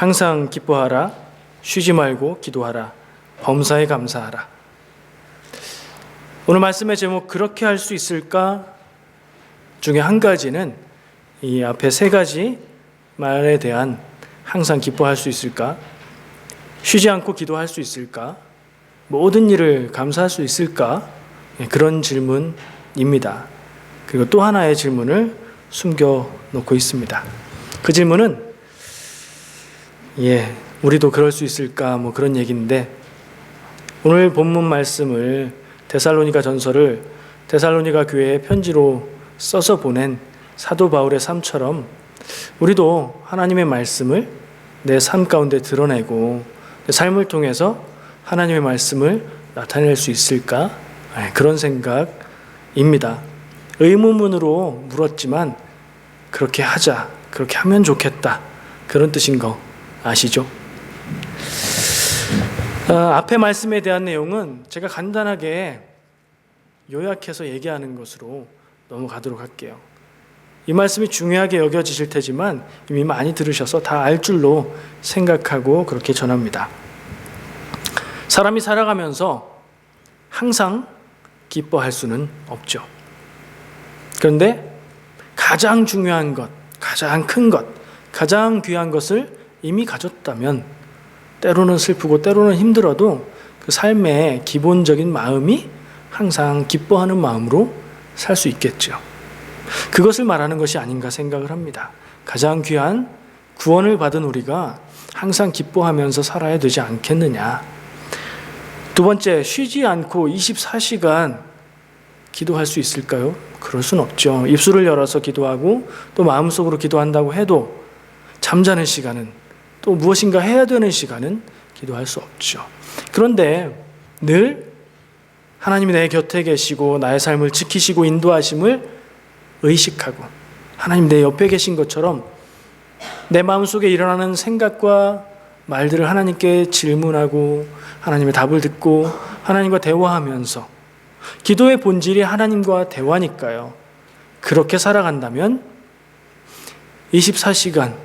항상 기뻐하라. 쉬지 말고 기도하라. 범사에 감사하라. 오늘 말씀의 제목 그렇게 할 수 있을까? 중에 한 가지는 이 앞에 세 가지 말에 대한 항상 기뻐할 수 있을까? 쉬지 않고 기도할 수 있을까? 모든 일을 감사할 수 있을까? 그런 질문입니다. 그리고 또 하나의 질문을 숨겨놓고 있습니다. 그 질문은 우리도 그럴 수 있을까? 그런 얘기인데 오늘 본문 말씀을 데살로니가 전서를 데살로니가 교회에 편지로 써서 보낸 사도 바울의 삶처럼 우리도 하나님의 말씀을 내 삶 가운데 드러내고 내 삶을 통해서 하나님의 말씀을 나타낼 수 있을까? 그런 생각입니다. 의문문으로 물었지만 그렇게 하자, 그렇게 하면 좋겠다, 그런 뜻인 거 아시죠? 앞에 말씀에 대한 내용은 제가 간단하게 요약해서 얘기하는 것으로 넘어가도록 할게요. 이 말씀이 중요하게 여겨지실 테지만 이미 많이 들으셔서 다 알 줄로 생각하고 그렇게 전합니다. 사람이 살아가면서 항상 기뻐할 수는 없죠. 그런데 가장 중요한 것, 가장 큰 것, 가장 귀한 것을 이미 가졌다면 때로는 슬프고 때로는 힘들어도 그 삶의 기본적인 마음이 항상 기뻐하는 마음으로 살 수 있겠죠. 그것을 말하는 것이 아닌가 생각을 합니다. 가장 귀한 구원을 받은 우리가 항상 기뻐하면서 살아야 되지 않겠느냐. 두 번째, 쉬지 않고 24시간 기도할 수 있을까요? 그럴 수는 없죠. 입술을 열어서 기도하고 또 마음속으로 기도한다고 해도 잠자는 시간은 또 무엇인가 해야 되는 시간은 기도할 수 없죠. 그런데 늘 하나님이 내 곁에 계시고 나의 삶을 지키시고 인도하심을 의식하고 하나님 내 옆에 계신 것처럼 내 마음속에 일어나는 생각과 말들을 하나님께 질문하고 하나님의 답을 듣고 하나님과 대화하면서 기도의 본질이 하나님과 대화니까요. 그렇게 살아간다면 24시간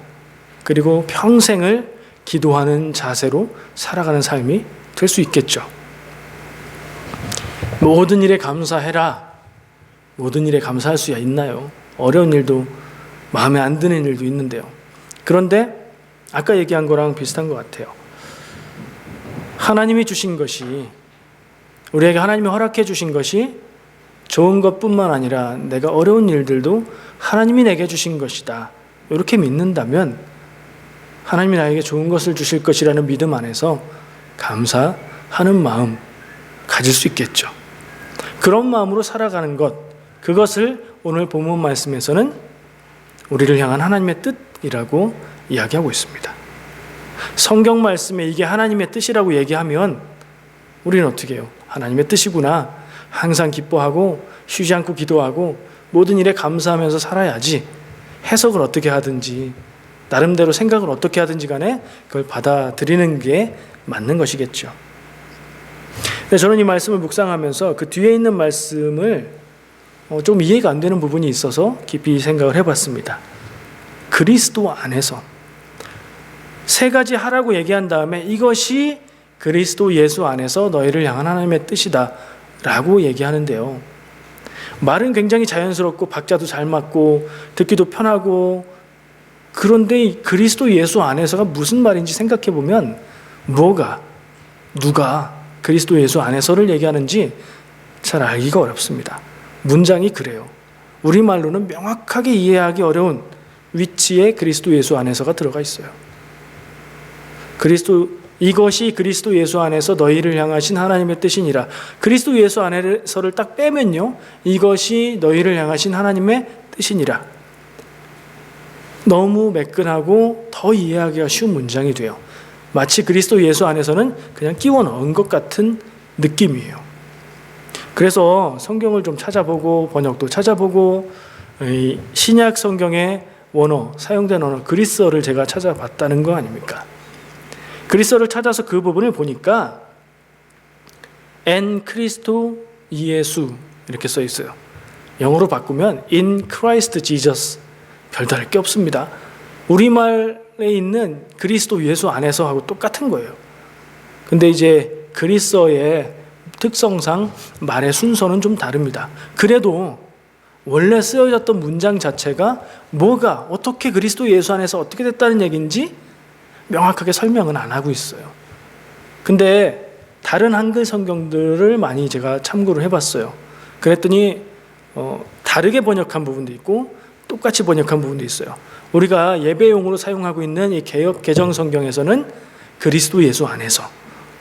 그리고 평생을 기도하는 자세로 살아가는 삶이 될 수 있겠죠. 모든 일에 감사해라. 모든 일에 감사할 수 있나요? 어려운 일도 마음에 안 드는 일도 있는데요. 그런데 아까 얘기한 거랑 비슷한 것 같아요. 하나님이 주신 것이 우리에게 하나님이 허락해 주신 것이 좋은 것뿐만 아니라 내가 어려운 일들도 하나님이 내게 주신 것이다. 이렇게 믿는다면 하나님이 나에게 좋은 것을 주실 것이라는 믿음 안에서 감사하는 마음 가질 수 있겠죠. 그런 마음으로 살아가는 것, 그것을 오늘 본문 말씀에서는 우리를 향한 하나님의 뜻이라고 이야기하고 있습니다. 성경 말씀에 이게 하나님의 뜻이라고 얘기하면 우리는 어떻게 해요? 하나님의 뜻이구나. 항상 기뻐하고 쉬지 않고 기도하고 모든 일에 감사하면서 살아야지. 해석을 어떻게 하든지 나름대로 생각을 어떻게 하든지 간에 그걸 받아들이는 게 맞는 것이겠죠. 근데 저는 이 말씀을 묵상하면서 그 뒤에 있는 말씀을 좀 이해가 안 되는 부분이 있어서 깊이 생각을 해봤습니다. 그리스도 안에서 세 가지 하라고 얘기한 다음에 이것이 그리스도 예수 안에서 너희를 향한 하나님의 뜻이다 라고 얘기하는데요. 말은 굉장히 자연스럽고 박자도 잘 맞고 듣기도 편하고 그런데 그리스도 예수 안에서가 무슨 말인지 생각해 보면 누가 그리스도 예수 안에서를 얘기하는지 잘 알기가 어렵습니다. 문장이 그래요. 우리말로는 명확하게 이해하기 어려운 위치에 그리스도 예수 안에서가 들어가 있어요. 이것이 그리스도 예수 안에서 너희를 향하신 하나님의 뜻이니라. 그리스도 예수 안에서를 딱 빼면요. 이것이 너희를 향하신 하나님의 뜻이니라. 너무 매끈하고 더 이해하기가 쉬운 문장이 돼요. 마치 그리스도 예수 안에서는 그냥 끼워 넣은 것 같은 느낌이에요. 그래서 성경을 좀 찾아보고 번역도 찾아보고 신약 성경의 원어, 사용된 언어 그리스어를 제가 찾아봤다는 거 아닙니까? 그리스어를 찾아서 그 부분을 보니까 en Cristo 예수 이렇게 써 있어요. 영어로 바꾸면 in Christ Jesus 별다를 게 없습니다. 우리말 있는 그리스도 예수 안에서 하고 똑같은 거예요. 근데 이제 그리스어의 특성상 말의 순서는 좀 다릅니다. 그래도 원래 쓰여졌던 문장 자체가 뭐가 어떻게 그리스도 예수 안에서 어떻게 됐다는 얘기인지 명확하게 설명은 안 하고 있어요. 근데 다른 한글 성경들을 많이 제가 참고를 해봤어요. 그랬더니 다르게 번역한 부분도 있고 똑같이 번역한 부분도 있어요. 우리가 예배용으로 사용하고 있는 이 개역 개정 성경에서는 그리스도 예수 안에서,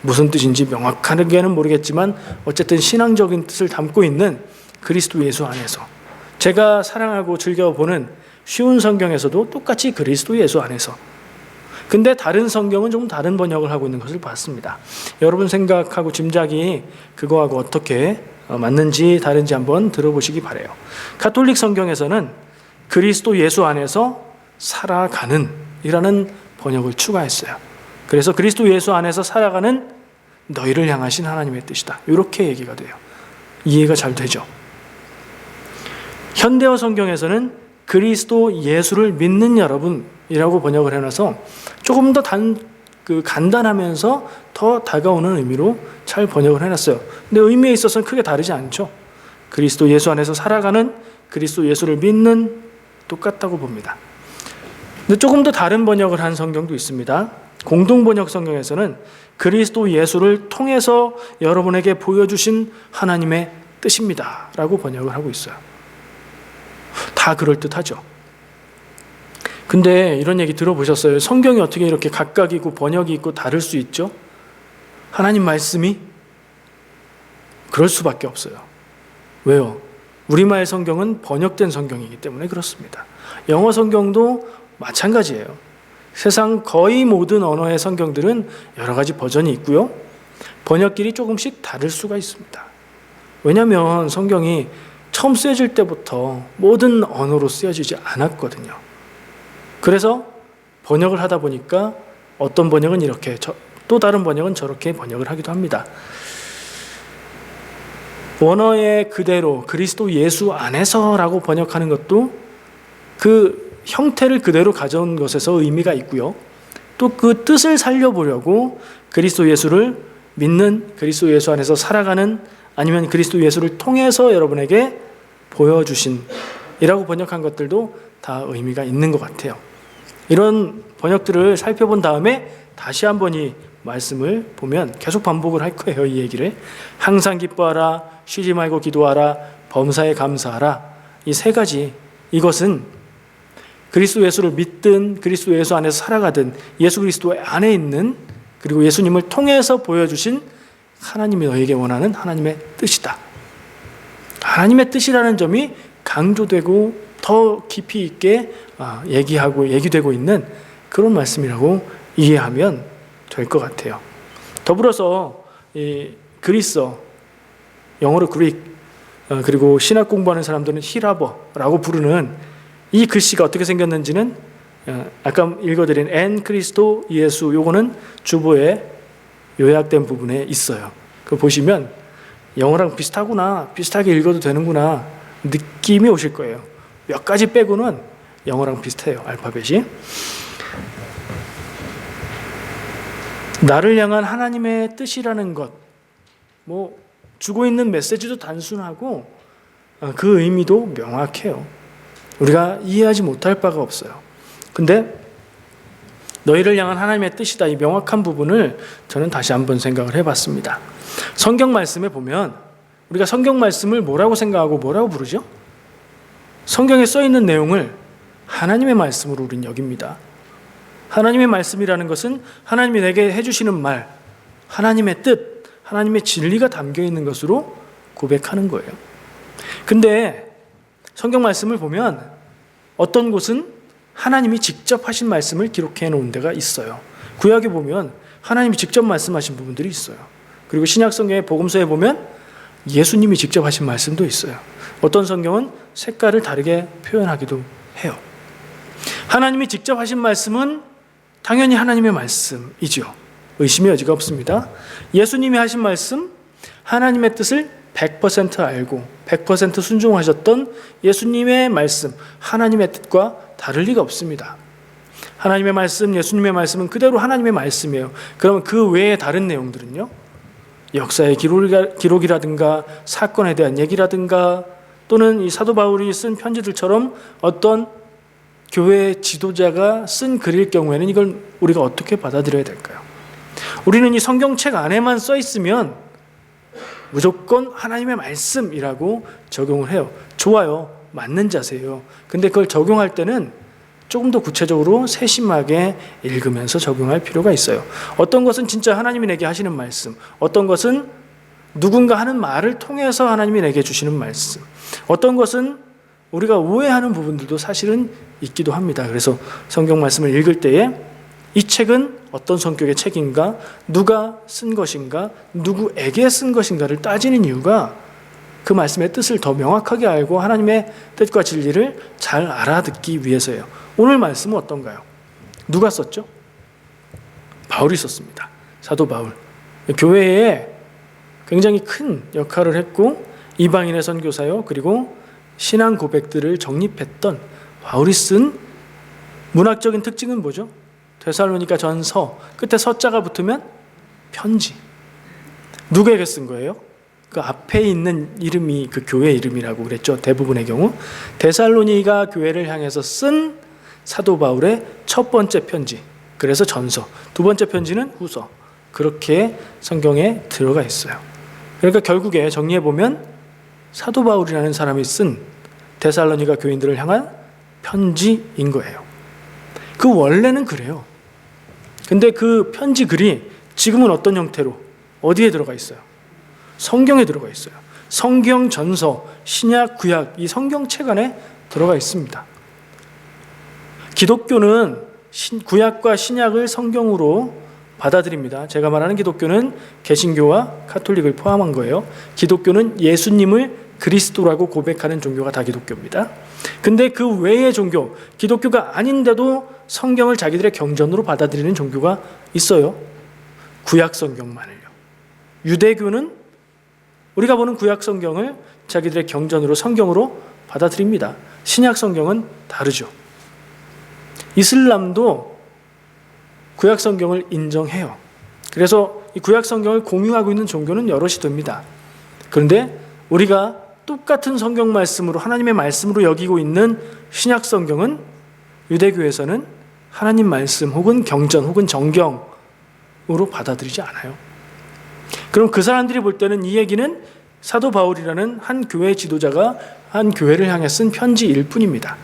무슨 뜻인지 명확하게는 모르겠지만 어쨌든 신앙적인 뜻을 담고 있는 그리스도 예수 안에서, 제가 사랑하고 즐겨보는 쉬운 성경에서도 똑같이 그리스도 예수 안에서. 근데 다른 성경은 좀 다른 번역을 하고 있는 것을 봤습니다. 여러분 생각하고 짐작이 그거하고 어떻게 맞는지 다른지 한번 들어보시기 바라요. 가톨릭 성경에서는 그리스도 예수 안에서 살아가는 이라는 번역을 추가했어요. 그래서 그리스도 예수 안에서 살아가는 너희를 향하신 하나님의 뜻이다, 이렇게 얘기가 돼요. 이해가 잘 되죠? 현대어 성경에서는 그리스도 예수를 믿는 여러분이라고 번역을 해놔서 조금 더 간단하면서 더 다가오는 의미로 잘 번역을 해놨어요. 근데 의미에 있어서는 크게 다르지 않죠. 그리스도 예수 안에서 살아가는, 그리스도 예수를 믿는, 똑같다고 봅니다. 근데 조금 더 다른 번역을 한 성경도 있습니다. 공동번역 성경에서는 그리스도 예수를 통해서 여러분에게 보여주신 하나님의 뜻입니다 라고 번역을 하고 있어요. 다 그럴듯하죠. 근데 이런 얘기 들어보셨어요? 성경이 어떻게 이렇게 각각이고 번역이 있고 다를 수 있죠? 하나님 말씀이 그럴 수밖에 없어요. 왜요? 우리말 성경은 번역된 성경이기 때문에 그렇습니다. 영어 성경도 마찬가지예요. 세상 거의 모든 언어의 성경들은 여러 가지 버전이 있고요. 번역길이 조금씩 다를 수가 있습니다. 왜냐하면 성경이 처음 쓰여질 때부터 모든 언어로 쓰여지지 않았거든요. 그래서 번역을 하다 보니까 어떤 번역은 이렇게, 또 다른 번역은 저렇게 번역을 하기도 합니다. 원어의 그대로 그리스도 예수 안에서라고 번역하는 것도 그 형태를 그대로 가져온 것에서 의미가 있고요. 또 그 뜻을 살려보려고 그리스도 예수를 믿는, 그리스도 예수 안에서 살아가는, 아니면 그리스도 예수를 통해서 여러분에게 보여주신 이라고 번역한 것들도 다 의미가 있는 것 같아요. 이런 번역들을 살펴본 다음에 다시 한번 이 말씀을 보면 계속 반복을 할 거예요. 이 얘기를 항상 기뻐하라, 쉬지 말고 기도하라, 범사에 감사하라. 이 세 가지, 이것은 그리스도 예수를 믿든 그리스도 예수 안에서 살아가든 예수 그리스도 안에 있는, 그리고 예수님을 통해서 보여주신 하나님이 너에게 원하는 하나님의 뜻이다. 하나님의 뜻이라는 점이 강조되고 더 깊이 있게 얘기되고 있는 그런 말씀이라고 이해하면 될 것 같아요. 더불어서 이 그리스어, 영어로 그릭, 그리고 신학 공부하는 사람들은 히라버라고 부르는 이 글씨가 어떻게 생겼는지는 아까 읽어드린 엔 그리스도 예수, 요거는 주보에 요약된 부분에 있어요. 그거 보시면 영어랑 비슷하구나, 비슷하게 읽어도 되는구나 느낌이 오실 거예요. 몇 가지 빼고는 영어랑 비슷해요, 알파벳이. 나를 향한 하나님의 뜻이라는 것, 주고 있는 메시지도 단순하고 그 의미도 명확해요. 우리가 이해하지 못할 바가 없어요. 근데 너희를 향한 하나님의 뜻이다, 이 명확한 부분을 저는 다시 한번 생각을 해봤습니다. 성경 말씀에 보면 우리가 성경 말씀을 뭐라고 생각하고 뭐라고 부르죠? 성경에 써 있는 내용을 하나님의 말씀으로 우린 여깁니다. 하나님의 말씀이라는 것은 하나님이 내게 해주시는 말, 하나님의 뜻, 하나님의 진리가 담겨 있는 것으로 고백하는 거예요. 근데 성경 말씀을 보면 어떤 곳은 하나님이 직접 하신 말씀을 기록해 놓은 데가 있어요. 구약에 보면 하나님이 직접 말씀하신 부분들이 있어요. 그리고 신약 성경의 복음서에 보면 예수님이 직접 하신 말씀도 있어요. 어떤 성경은 색깔을 다르게 표현하기도 해요. 하나님이 직접 하신 말씀은 당연히 하나님의 말씀이죠. 의심의 여지가 없습니다. 예수님이 하신 말씀, 하나님의 뜻을 100% 알고 100% 순종하셨던 예수님의 말씀, 하나님의 뜻과 다를 리가 없습니다. 하나님의 말씀, 예수님의 말씀은 그대로 하나님의 말씀이에요. 그러면 그 외에 다른 내용들은요? 역사의 기록이라든가 사건에 대한 얘기라든가 또는 이 사도 바울이 쓴 편지들처럼 어떤 교회 지도자가 쓴 글일 경우에는 이걸 우리가 어떻게 받아들여야 될까요? 우리는 이 성경책 안에만 써 있으면 무조건 하나님의 말씀이라고 적용을 해요. 좋아요. 맞는 자세예요. 근데 그걸 적용할 때는 조금 더 구체적으로 세심하게 읽으면서 적용할 필요가 있어요. 어떤 것은 진짜 하나님이 내게 하시는 말씀, 어떤 것은 누군가 하는 말을 통해서 하나님이 내게 주시는 말씀, 어떤 것은 우리가 오해하는 부분들도 사실은 있기도 합니다. 그래서 성경 말씀을 읽을 때에 이 책은 어떤 성격의 책인가, 누가 쓴 것인가, 누구에게 쓴 것인가를 따지는 이유가 그 말씀의 뜻을 더 명확하게 알고 하나님의 뜻과 진리를 잘 알아듣기 위해서예요. 오늘 말씀은 어떤가요? 누가 썼죠? 바울이 썼습니다. 사도 바울. 교회에 굉장히 큰 역할을 했고 이방인의 선교사요, 그리고 신앙 고백들을 정립했던 바울이 쓴 문학적인 특징은 뭐죠? 데살로니가 전서, 끝에 서자가 붙으면 편지. 누구에게 쓴 거예요? 그 앞에 있는 이름이 그 교회 이름이라고 그랬죠. 대부분의 경우. 데살로니가 교회를 향해서 쓴 사도 바울의 첫 번째 편지. 그래서 전서. 두 번째 편지는 후서. 그렇게 성경에 들어가 있어요. 그러니까 결국에 정리해보면 사도 바울이라는 사람이 쓴 데살로니가 교인들을 향한 편지인 거예요. 그 원래는 그래요. 근데 그 편지 글이 지금은 어떤 형태로 어디에 들어가 있어요? 성경에 들어가 있어요. 성경 전서, 신약, 구약, 이 성경책 안에 들어가 있습니다. 기독교는 구약과 신약을 성경으로 받아들입니다. 제가 말하는 기독교는 개신교와 가톨릭을 포함한 거예요. 기독교는 예수님을 그리스도라고 고백하는 종교가 다 기독교입니다. 근데 그 외의 종교, 기독교가 아닌데도 성경을 자기들의 경전으로 받아들이는 종교가 있어요. 구약 성경만을요. 유대교는 우리가 보는 구약 성경을 자기들의 경전으로, 성경으로 받아들입니다. 신약 성경은 다르죠. 이슬람도 구약 성경을 인정해요. 그래서 이 구약 성경을 공유하고 있는 종교는 여럿이 됩니다. 그런데 우리가 똑같은 성경 말씀으로, 하나님의 말씀으로 여기고 있는 신약 성경은 유대교에서는 하나님 말씀 혹은 경전 혹은 정경으로 받아들이지 않아요. 그럼 그 사람들이 볼 때는 이 얘기는 사도 바울이라는 한 교회 지도자가 한 교회를 향해 쓴 편지일 뿐입니다.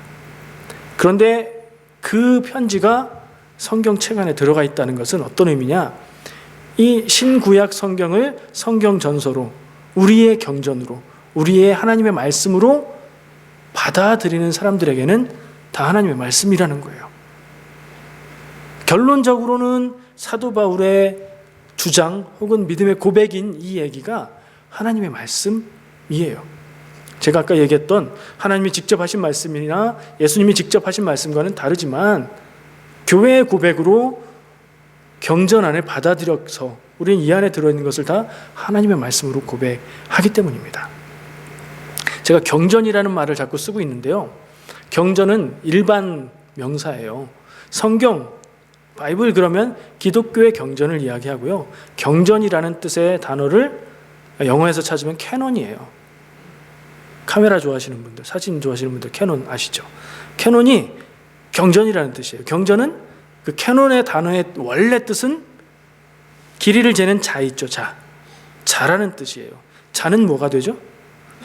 그런데 그 편지가 성경책 안에 들어가 있다는 것은 어떤 의미냐? 이 신구약 성경을 성경 전서로, 우리의 경전으로, 우리의 하나님의 말씀으로 받아들이는 사람들에게는 다 하나님의 말씀이라는 거예요. 결론적으로는 사도 바울의 주장 혹은 믿음의 고백인 이 얘기가 하나님의 말씀이에요. 제가 아까 얘기했던 하나님이 직접 하신 말씀이나 예수님이 직접 하신 말씀과는 다르지만 교회의 고백으로 경전 안에 받아들여서 우리는 이 안에 들어있는 것을 다 하나님의 말씀으로 고백하기 때문입니다. 제가 경전이라는 말을 자꾸 쓰고 있는데요. 경전은 일반 명사예요. 성경, 바이블 그러면 기독교의 경전을 이야기하고요. 경전이라는 뜻의 단어를 영어에서 찾으면 캐논이에요. 카메라 좋아하시는 분들, 사진 좋아하시는 분들 캐논 아시죠? 캐논이 경전이라는 뜻이에요. 경전은 그 캐논의 단어의 원래 뜻은 길이를 재는 자 있죠. 자라는 뜻이에요. 자는 뭐가 되죠?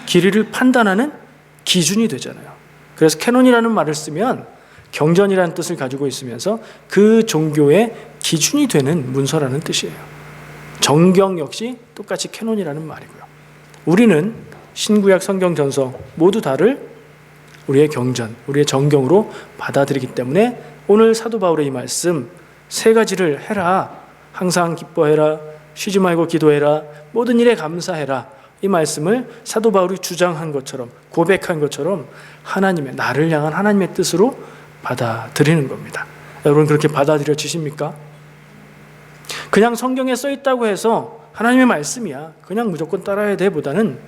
길이를 판단하는 기준이 되잖아요. 그래서 캐논이라는 말을 쓰면 경전이라는 뜻을 가지고 있으면서 그 종교의 기준이 되는 문서라는 뜻이에요. 정경 역시 똑같이 캐논이라는 말이고요. 우리는 신구약 성경 전서 모두 다를 우리의 경전, 우리의 정경으로 받아들이기 때문에 오늘 사도 바울의 이 말씀 세 가지를 해라. 항상 기뻐해라. 쉬지 말고 기도해라. 모든 일에 감사해라. 이 말씀을 사도 바울이 주장한 것처럼, 고백한 것처럼 하나님의, 나를 향한 하나님의 뜻으로 받아들이는 겁니다. 여러분 그렇게 받아들여지십니까? 그냥 성경에 써 있다고 해서 하나님의 말씀이야, 그냥 무조건 따라야 돼 보다는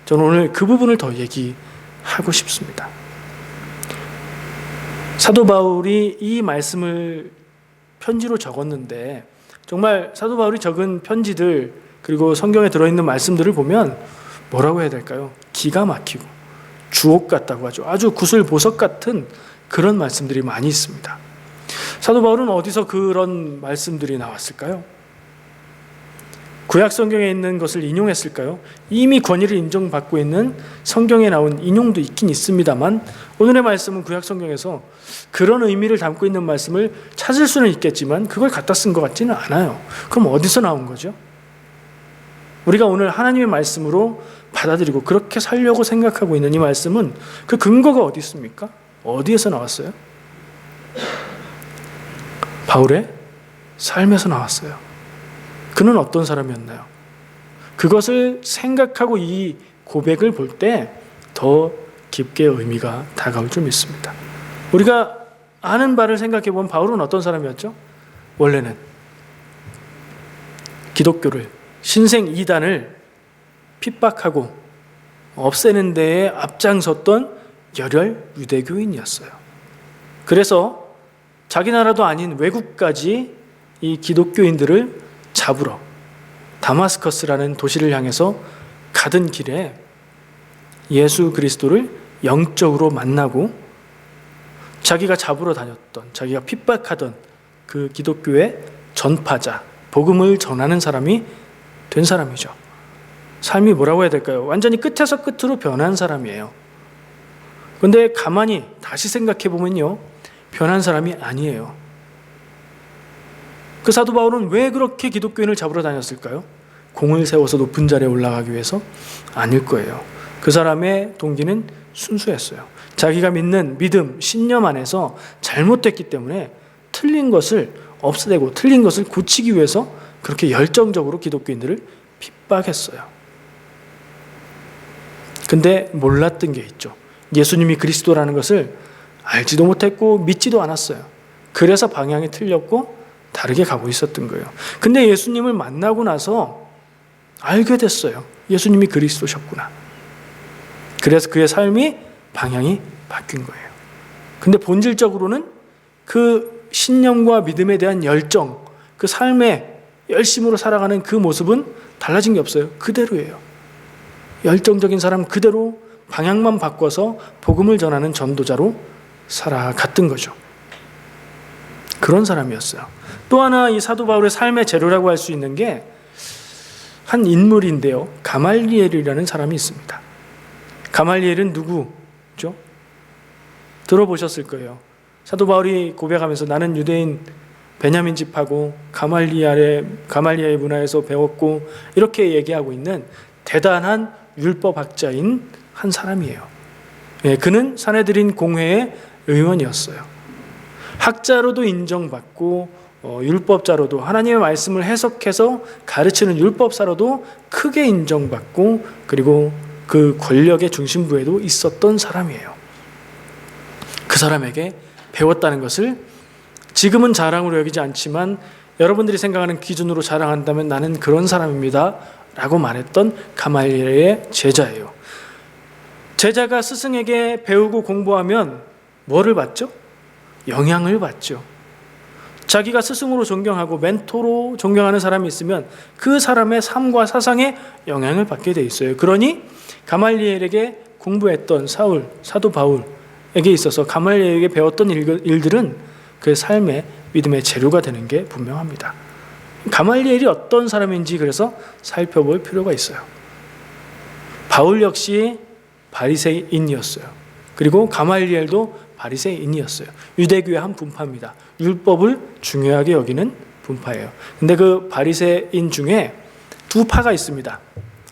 저는 오늘 그 부분을 더 얘기하고 싶습니다. 사도 바울이 이 말씀을 편지로 적었는데 정말 사도 바울이 적은 편지들 그리고 성경에 들어있는 말씀들을 보면 뭐라고 해야 될까요? 기가 막히고 주옥 같다고 하죠. 아주 구슬 보석 같은 그런 말씀들이 많이 있습니다. 사도 바울은 어디서 그런 말씀들이 나왔을까요? 구약 성경에 있는 것을 인용했을까요? 이미 권위를 인정받고 있는 성경에 나온 인용도 있긴 있습니다만 오늘의 말씀은 구약 성경에서 그런 의미를 담고 있는 말씀을 찾을 수는 있겠지만 그걸 갖다 쓴 것 같지는 않아요. 그럼 어디서 나온 거죠? 우리가 오늘 하나님의 말씀으로 받아들이고 그렇게 살려고 생각하고 있는 이 말씀은 그 근거가 어디 있습니까? 어디에서 나왔어요? 바울의 삶에서 나왔어요. 그는 어떤 사람이었나요? 그것을 생각하고 이 고백을 볼 때 더 깊게 의미가 다가올 줄 믿습니다. 우리가 아는 바를 생각해 보면 바울은 어떤 사람이었죠? 원래는 기독교를 신생 이단을 핍박하고 없애는 데에 앞장섰던 열혈 유대교인이었어요. 그래서 자기 나라도 아닌 외국까지 이 기독교인들을 잡으러 다마스커스라는 도시를 향해서 가던 길에 예수 그리스도를 영적으로 만나고 자기가 잡으러 다녔던, 자기가 핍박하던 그 기독교의 전파자, 복음을 전하는 사람이 된 사람이죠. 삶이 뭐라고 해야 될까요? 완전히 끝에서 끝으로 변한 사람이에요. 그런데 가만히 다시 생각해 보면요, 변한 사람이 아니에요. 그 사도 바울은 왜 그렇게 기독교인을 잡으러 다녔을까요? 공을 세워서 높은 자리에 올라가기 위해서? 아닐 거예요. 그 사람의 동기는 순수했어요. 자기가 믿는 믿음, 신념 안에서 잘못됐기 때문에 틀린 것을 없애고 틀린 것을 고치기 위해서 그렇게 열정적으로 기독교인들을 핍박했어요. 근데 몰랐던 게 있죠. 예수님이 그리스도라는 것을 알지도 못했고 믿지도 않았어요. 그래서 방향이 틀렸고 다르게 가고 있었던 거예요. 근데 예수님을 만나고 나서 알게 됐어요. 예수님이 그리스도셨구나. 그래서 그의 삶이 방향이 바뀐 거예요. 근데 본질적으로는 그 신념과 믿음에 대한 열정, 그 삶에 열심으로 살아가는 그 모습은 달라진 게 없어요. 그대로예요. 열정적인 사람 그대로 방향만 바꿔서 복음을 전하는 전도자로 살아갔던 거죠. 그런 사람이었어요. 또 하나 이 사도 바울의 삶의 재료라고 할 수 있는 게 한 인물인데요. 가말리엘이라는 사람이 있습니다. 가말리엘은 누구죠? 들어보셨을 거예요. 사도 바울이 고백하면서 나는 유대인 베냐민 집하고 가말리엘의 문화에서 배웠고 이렇게 얘기하고 있는 대단한 율법학자인 한 사람이에요. 그는 사내들인 공회의 의원이었어요. 학자로도 인정받고 율법자로도 하나님의 말씀을 해석해서 가르치는 율법사로도 크게 인정받고 그리고 그 권력의 중심부에도 있었던 사람이에요. 그 사람에게 배웠다는 것을 지금은 자랑으로 여기지 않지만 여러분들이 생각하는 기준으로 자랑한다면 나는 그런 사람입니다 라고 말했던 가말리엘의 제자예요. 제자가 스승에게 배우고 공부하면 뭐를 받죠? 영향을 받죠. 자기가 스승으로 존경하고 멘토로 존경하는 사람이 있으면 그 사람의 삶과 사상에 영향을 받게 돼 있어요. 그러니 가말리엘에게 공부했던 사도 바울에게 있어서 가말리엘에게 배웠던 일들은 그의 삶의 믿음의 재료가 되는 게 분명합니다. 가말리엘이 어떤 사람인지 그래서 살펴볼 필요가 있어요. 바울 역시 바리새인이었어요. 그리고 가말리엘도 바리새인이었어요. 유대교의 한 분파입니다. 율법을 중요하게 여기는 분파예요. 근데 그 바리새인 중에 두 파가 있습니다.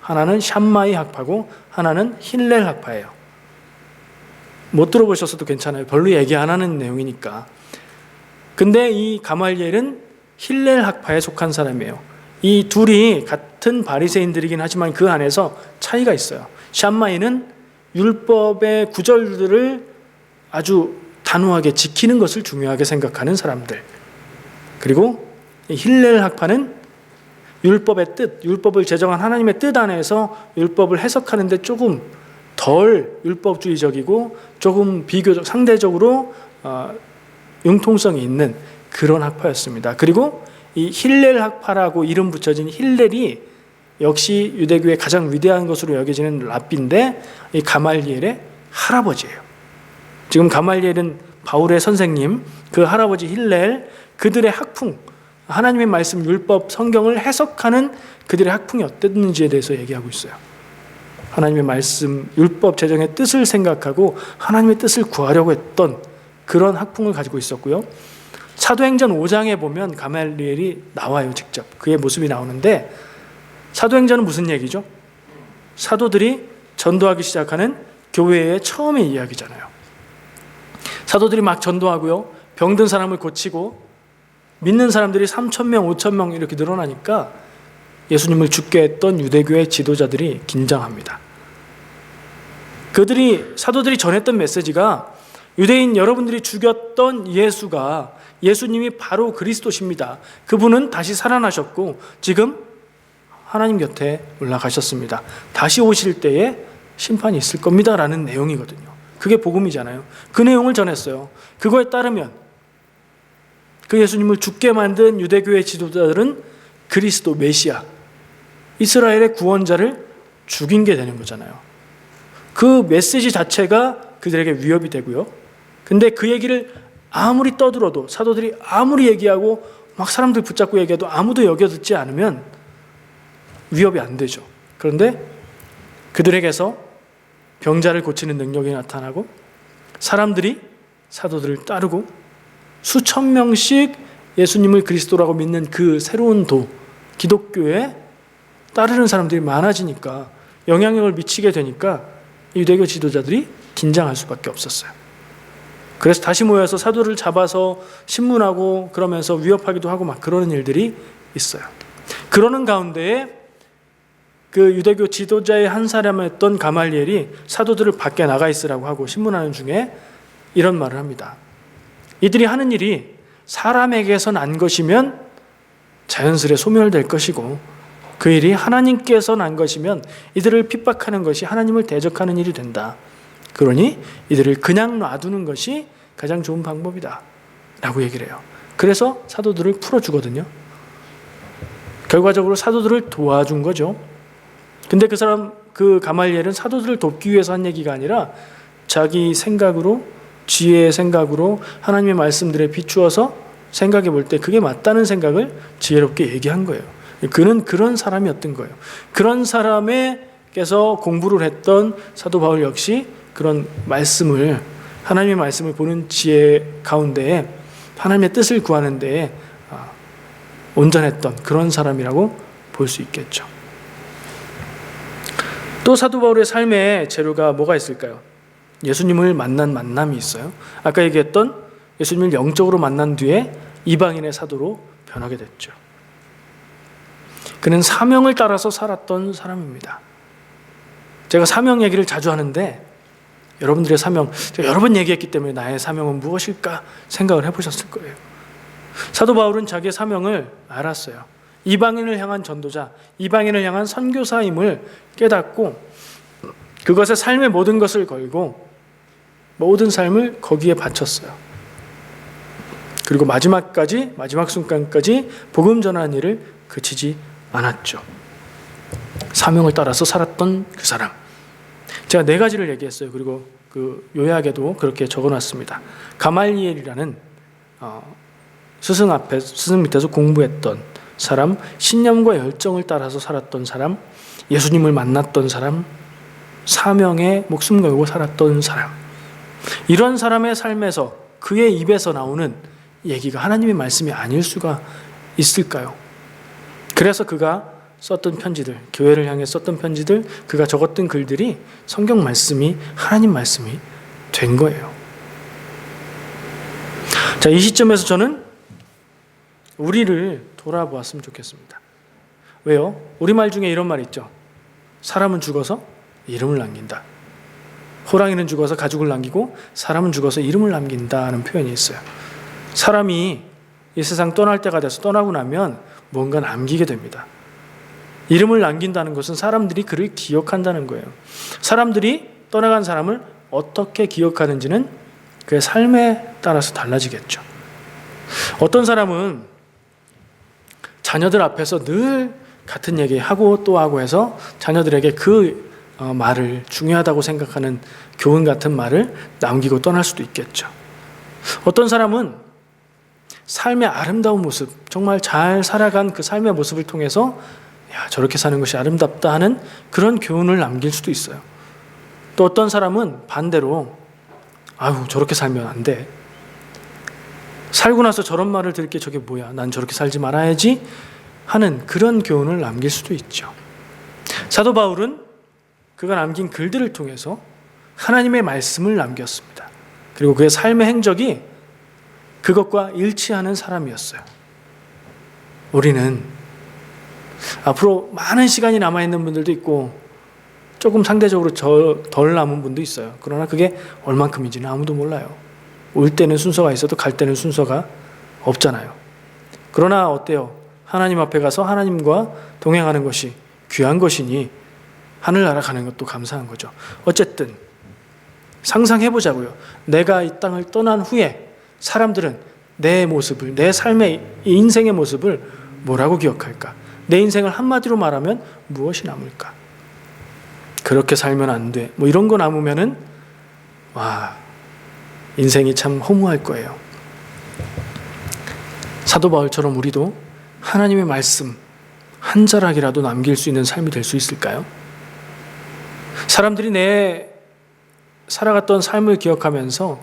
하나는 샴마이 학파고 하나는 힐렐 학파예요. 못 들어보셨어도 괜찮아요. 별로 얘기 안 하는 내용이니까. 근데 이 가말리엘은 힐렐 학파에 속한 사람이에요. 이 둘이 같은 바리새인들이긴 하지만 그 안에서 차이가 있어요. 샴마이는 율법의 구절들을 아주 단호하게 지키는 것을 중요하게 생각하는 사람들. 그리고 힐렐 학파는 율법의 뜻, 율법을 제정한 하나님의 뜻 안에서 율법을 해석하는데 조금 덜 율법주의적이고 조금 비교적 상대적으로 융통성이 있는 그런 학파였습니다. 그리고 이 힐렐 학파라고 이름 붙여진 힐렐이 역시 유대교의 가장 위대한 것으로 여겨지는 랍비인데 이 가말리엘의 할아버지예요. 지금 가말리엘은 바울의 선생님, 그 할아버지 힐렐, 그들의 학풍, 하나님의 말씀, 율법, 성경을 해석하는 그들의 학풍이 어땠는지에 대해서 얘기하고 있어요. 하나님의 말씀, 율법, 제정의 뜻을 생각하고 하나님의 뜻을 구하려고 했던 그런 학풍을 가지고 있었고요. 사도행전 5장에 보면 가말리엘이 나와요. 직접 그의 모습이 나오는데, 사도행전은 무슨 얘기죠? 사도들이 전도하기 시작하는 교회의 처음의 이야기잖아요. 사도들이 막 전도하고요, 병든 사람을 고치고 믿는 사람들이 3,000명, 5,000명 이렇게 늘어나니까 예수님을 죽게 했던 유대교의 지도자들이 긴장합니다. 사도들이 전했던 메시지가 유대인 여러분들이 죽였던 예수님이 바로 그리스도십니다. 그분은 다시 살아나셨고 지금 하나님 곁에 올라가셨습니다. 다시 오실 때에 심판이 있을 겁니다 라는 내용이거든요. 그게 복음이잖아요. 그 내용을 전했어요. 그거에 따르면 그 예수님을 죽게 만든 유대교의 지도자들은 그리스도 메시아, 이스라엘의 구원자를 죽인 게 되는 거잖아요. 그 메시지 자체가 그들에게 위협이 되고요. 근데 그 얘기를 아무리 떠들어도, 사도들이 아무리 얘기하고 막 사람들 붙잡고 얘기해도 아무도 여겨듣지 않으면 위협이 안 되죠. 그런데 그들에게서 병자를 고치는 능력이 나타나고 사람들이 사도들을 따르고 수천 명씩 예수님을 그리스도라고 믿는 그 새로운 기독교에 따르는 사람들이 많아지니까, 영향력을 미치게 되니까 유대교 지도자들이 긴장할 수밖에 없었어요. 그래서 다시 모여서 사도를 잡아서 신문하고 그러면서 위협하기도 하고 막 그러는 일들이 있어요. 그러는 가운데에 그 유대교 지도자의 한 사람이었던 가말리엘이 사도들을 밖에 나가 있으라고 하고 신문하는 중에 이런 말을 합니다. 이들이 하는 일이 사람에게서 난 것이면 자연스레 소멸될 것이고, 그 일이 하나님께서 난 것이면 이들을 핍박하는 것이 하나님을 대적하는 일이 된다. 그러니 이들을 그냥 놔두는 것이 가장 좋은 방법이다 라고 얘기를 해요. 그래서 사도들을 풀어주거든요. 결과적으로 사도들을 도와준 거죠. 근데 그 가말리엘은 사도들을 돕기 위해서 한 얘기가 아니라 자기 생각으로, 지혜의 생각으로 하나님의 말씀들에 비추어서 생각해 볼 때 그게 맞다는 생각을 지혜롭게 얘기한 거예요. 그는 그런 사람이었던 거예요. 그런 사람에게서 공부를 했던 사도 바울 역시 그런 말씀을, 하나님의 말씀을 보는 지혜 가운데에 하나님의 뜻을 구하는 데에 온전했던 그런 사람이라고 볼 수 있겠죠. 또 사도 바울의 삶의 재료가 뭐가 있을까요? 예수님을 만난 만남이 있어요. 아까 얘기했던 예수님을 영적으로 만난 뒤에 이방인의 사도로 변하게 됐죠. 그는 사명을 따라서 살았던 사람입니다. 제가 사명 얘기를 자주 하는데 여러분들의 사명, 제가 여러 번 얘기했기 때문에 나의 사명은 무엇일까 생각을 해보셨을 거예요. 사도 바울은 자기의 사명을 알았어요. 이방인을 향한 전도자, 이방인을 향한 선교사임을 깨닫고 그것에 삶의 모든 것을 걸고 모든 삶을 거기에 바쳤어요. 그리고 마지막 순간까지 복음 전하는 일을 그치지 않았죠. 사명을 따라서 살았던 그 사람. 제가 4가지를 얘기했어요. 그리고 그 요약에도 그렇게 적어놨습니다. 가말리엘이라는 스승 밑에서 공부했던 사람, 신념과 열정을 따라서 살았던 사람, 예수님을 만났던 사람, 사명에 목숨 걸고 살았던 사람. 이런 사람의 삶에서, 그의 입에서 나오는 얘기가 하나님의 말씀이 아닐 수가 있을까요? 그래서 그가 썼던 편지들, 교회를 향해 썼던 편지들, 그가 적었던 글들이 성경 말씀이, 하나님 말씀이 된 거예요. 자, 이 시점에서 저는 우리를 돌아보았으면 좋겠습니다. 왜요? 우리말 중에 이런 말 있죠. 사람은 죽어서 이름을 남긴다. 호랑이는 죽어서 가죽을 남기고 사람은 죽어서 이름을 남긴다는 표현이 있어요. 사람이 이 세상 떠날 때가 돼서 떠나고 나면 뭔가 남기게 됩니다. 이름을 남긴다는 것은 사람들이 그를 기억한다는 거예요. 사람들이 떠나간 사람을 어떻게 기억하는지는 그의 삶에 따라서 달라지겠죠. 어떤 사람은 자녀들 앞에서 늘 같은 얘기 하고 또 하고 해서 자녀들에게 그 말을 중요하다고 생각하는 교훈 같은 말을 남기고 떠날 수도 있겠죠. 어떤 사람은 삶의 아름다운 모습, 정말 잘 살아간 그 삶의 모습을 통해서 야, 저렇게 사는 것이 아름답다 하는 그런 교훈을 남길 수도 있어요. 또 어떤 사람은 반대로 아유, 저렇게 살면 안 돼. 살고 나서 저런 말을 들을 게 저게 뭐야. 난 저렇게 살지 말아야지 하는 그런 교훈을 남길 수도 있죠. 사도 바울은 그가 남긴 글들을 통해서 하나님의 말씀을 남겼습니다. 그리고 그의 삶의 행적이 그것과 일치하는 사람이었어요. 우리는 앞으로 많은 시간이 남아있는 분들도 있고 조금 상대적으로 덜 남은 분도 있어요. 그러나 그게 얼만큼인지는 아무도 몰라요. 올 때는 순서가 있어도 갈 때는 순서가 없잖아요. 그러나 어때요? 하나님 앞에 가서 하나님과 동행하는 것이 귀한 것이니 하늘나라 가는 것도 감사한 거죠. 어쨌든 상상해보자고요. 내가 이 땅을 떠난 후에 사람들은 내 모습을, 내 삶의 인생의 모습을 뭐라고 기억할까? 내 인생을 한마디로 말하면 무엇이 남을까? 그렇게 살면 안 돼. 뭐 이런 거 남으면은 와, 인생이 참 허무할 거예요. 사도 바울처럼 우리도 하나님의 말씀 한 자락이라도 남길 수 있는 삶이 될 수 있을까요? 사람들이 내 살아갔던 삶을 기억하면서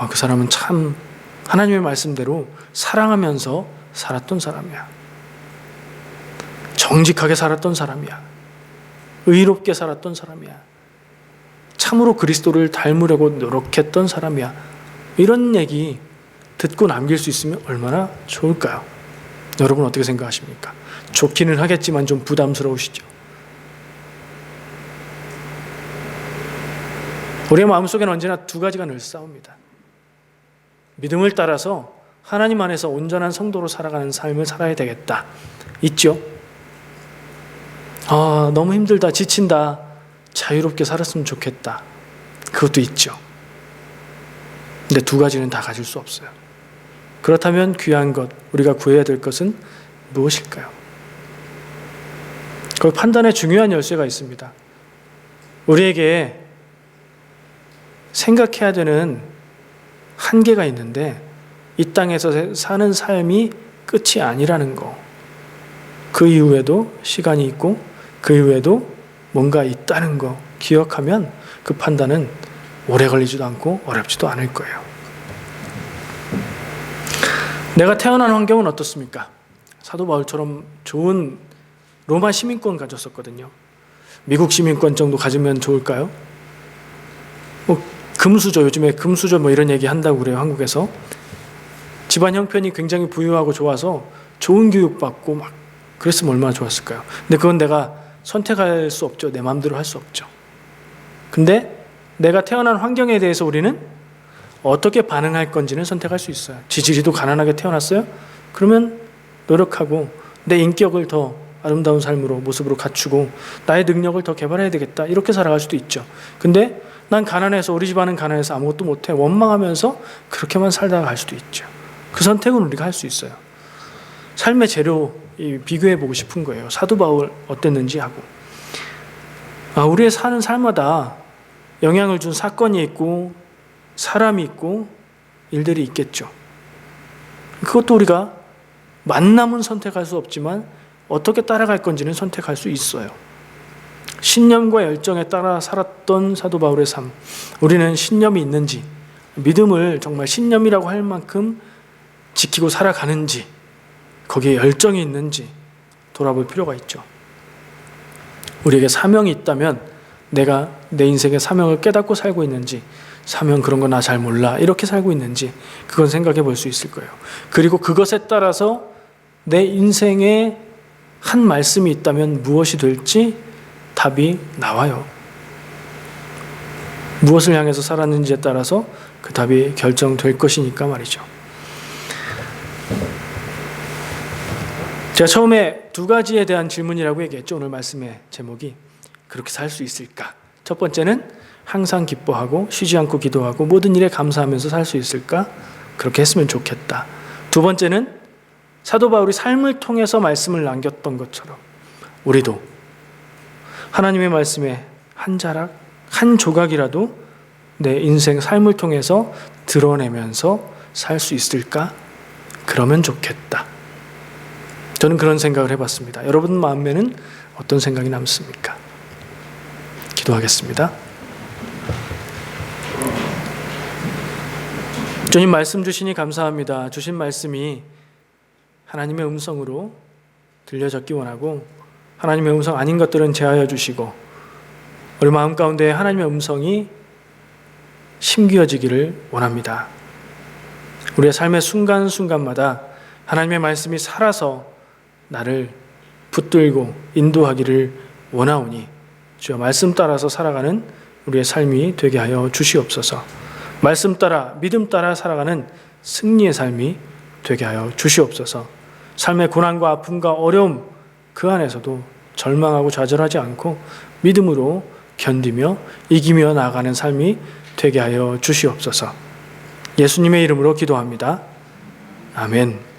그 사람은 참 하나님의 말씀대로 사랑하면서 살았던 사람이야. 정직하게 살았던 사람이야. 의롭게 살았던 사람이야. 참으로 그리스도를 닮으려고 노력했던 사람이야. 이런 얘기 듣고 남길 수 있으면 얼마나 좋을까요? 여러분 어떻게 생각하십니까? 좋기는 하겠지만 좀 부담스러우시죠? 우리의 마음속에는 언제나 두 가지가 늘 싸웁니다. 믿음을 따라서 하나님 안에서 온전한 성도로 살아가는 삶을 살아야 되겠다. 있죠? 너무 힘들다, 지친다, 자유롭게 살았으면 좋겠다. 그것도 있죠. 근데 두 가지는 다 가질 수 없어요. 그렇다면 귀한 것, 우리가 구해야 될 것은 무엇일까요? 그 판단에 중요한 열쇠가 있습니다. 우리에게 생각해야 되는 한계가 있는데 이 땅에서 사는 삶이 끝이 아니라는 거. 그 이후에도 시간이 있고 그 이후에도 뭔가 있다는 거 기억하면 그 판단은 오래 걸리지도 않고 어렵지도 않을 거예요. 내가 태어난 환경은 어떻습니까? 사도 바울처럼 좋은 로마 시민권 가졌었거든요. 미국 시민권 정도 가지면 좋을까요? 금수저, 요즘에 금수저 이런 얘기 한다고 그래요, 한국에서. 집안 형편이 굉장히 부유하고 좋아서 좋은 교육받고 그랬으면 얼마나 좋았을까요? 근데 그건 내가 선택할 수 없죠. 내 마음대로 할 수 없죠. 근데 내가 태어난 환경에 대해서 우리는 어떻게 반응할 건지는 선택할 수 있어요. 지지리도 가난하게 태어났어요? 그러면 노력하고 내 인격을 더 아름다운 삶으로, 모습으로 갖추고 나의 능력을 더 개발해야 되겠다. 이렇게 살아갈 수도 있죠. 근데 난 가난해서, 우리 집안은 가난해서 아무것도 못해. 원망하면서 그렇게만 살다가 갈 수도 있죠. 그 선택은 우리가 할 수 있어요. 삶의 재료 비교해보고 싶은 거예요. 사도 바울 어땠는지 하고. 우리의 사는 삶마다 영향을 준 사건이 있고 사람이 있고 일들이 있겠죠. 그것도 우리가 만남은 선택할 수 없지만 어떻게 따라갈 건지는 선택할 수 있어요. 신념과 열정에 따라 살았던 사도 바울의 삶, 우리는 신념이 있는지, 믿음을 정말 신념이라고 할 만큼 지키고 살아가는지, 거기에 열정이 있는지 돌아볼 필요가 있죠. 우리에게 사명이 있다면 내가 내 인생의 사명을 깨닫고 살고 있는지, 사명 그런 거 나 잘 몰라 이렇게 살고 있는지 그건 생각해 볼 수 있을 거예요. 그리고 그것에 따라서 내 인생에 한 말씀이 있다면 무엇이 될지 답이 나와요. 무엇을 향해서 살았는지에 따라서 그 답이 결정될 것이니까 말이죠. 제가 처음에 두 가지에 대한 질문이라고 얘기했죠. 오늘 말씀의 제목이 그렇게 살 수 있을까? 첫 번째는 항상 기뻐하고 쉬지 않고 기도하고 모든 일에 감사하면서 살 수 있을까? 그렇게 했으면 좋겠다. 두 번째는 사도 바울이 삶을 통해서 말씀을 남겼던 것처럼 우리도 하나님의 말씀에 한 자락, 한 조각이라도 내 인생 삶을 통해서 드러내면서 살 수 있을까? 그러면 좋겠다. 저는 그런 생각을 해봤습니다. 여러분 마음에는 어떤 생각이 남습니까? 기도하겠습니다. 주님 말씀 주시니 감사합니다. 주신 말씀이 하나님의 음성으로 들려졌기 원하고 하나님의 음성 아닌 것들은 제하여 주시고 우리 마음 가운데 하나님의 음성이 심기어지기를 원합니다. 우리의 삶의 순간순간마다 하나님의 말씀이 살아서 나를 붙들고 인도하기를 원하오니 주여 말씀 따라서 살아가는 우리의 삶이 되게 하여 주시옵소서. 말씀 따라 믿음 따라 살아가는 승리의 삶이 되게 하여 주시옵소서. 삶의 고난과 아픔과 어려움 그 안에서도 절망하고 좌절하지 않고 믿음으로 견디며 이기며 나아가는 삶이 되게 하여 주시옵소서. 예수님의 이름으로 기도합니다. 아멘.